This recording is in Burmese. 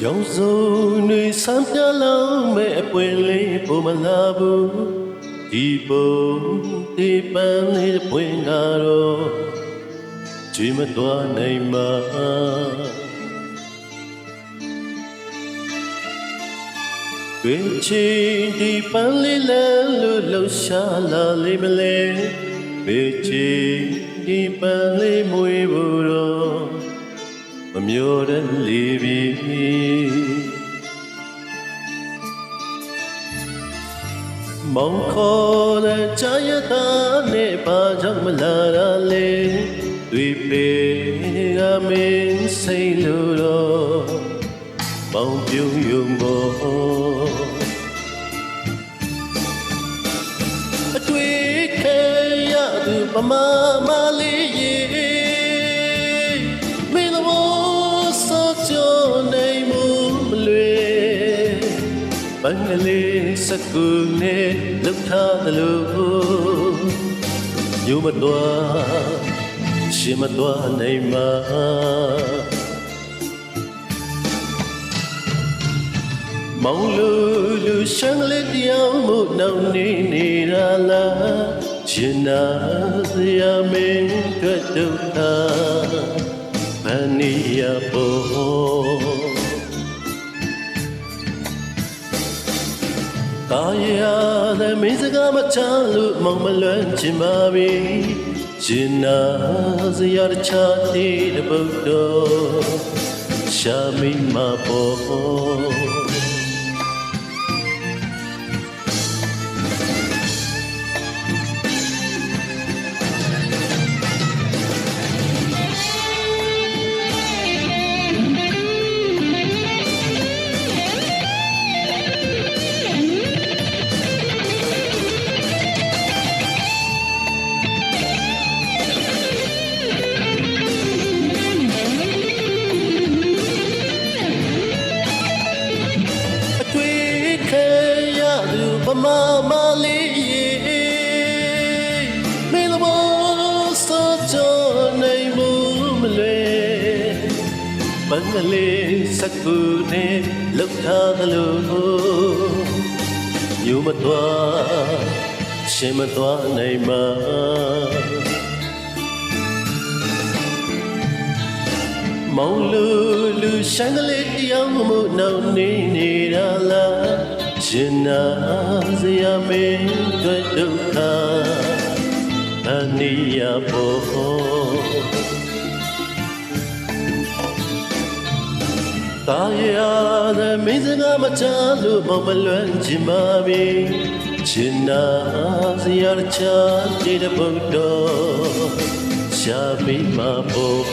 ရောင်စုံတွေဆမ်းပြလုံးမဲ့အပွင့်လေးပုံမလာဘူးဒီပုံဒီပန်းလေးပွင့်လာတော့ကြွေမသွားနိုင်မှာတွေ့ချင်ဒီပန်းလေးလမ်းလို့လှရှာလာလိမ့်မလဲတွေ့ချင်ဒီပန်းလေးမွေးဖို့တော့မမျောတဲ့လေးပြီမောင်ခေါ်တဲ့ကြာရတာနဲ့ဘာကြောင့်မလာရလဲတွေ့ပေကမင်းစိတ်လို့တော့ပေါင်းပြုံယုံပေါ်အတွေ့ခဲရသူပမာမလေးရေမင်းတို့စောချောနိုင်မှုမလွေပန်းကလေးစကူနဲ့လှုပ်ထားသလိုညမတော်ရှင်မတော်နိုင်မှာမောင်လူရှမ်းလေးတရားမှုနောက်နေနေတာလားရှင်နာစရာမင်းတွေ့ဒုက္ခမနီယပေါ်တာယာတဲ့မင်းစကားမချလို့မောင်မလွမ်းချင်ပါပြီရှင်နာစရာချတဲ့ဘုဒ္ဓရှာမိမပေါ်ပမာမလေးရေမင်းတို့စောချောနိုင်မှုမလွယ်ပန်းကလေးစကူနဲ့လှုပ်ထားသလိုညမတော်ရှင်မတော်နိုင်မှာမောင်လူရှမ်းကလေးတရားမှုနောက်နေနေတာလားရှင်နာစရာမင်းတွေ့ဒုက္ခအနိယပေါ်တာယာတဲ့မင်းစကားမချလို့မောင်မလွမ်းချင်ပါပြီရှင်နာစရာချတဲ့ဘုဒ္ဓရှာမိမပေါ်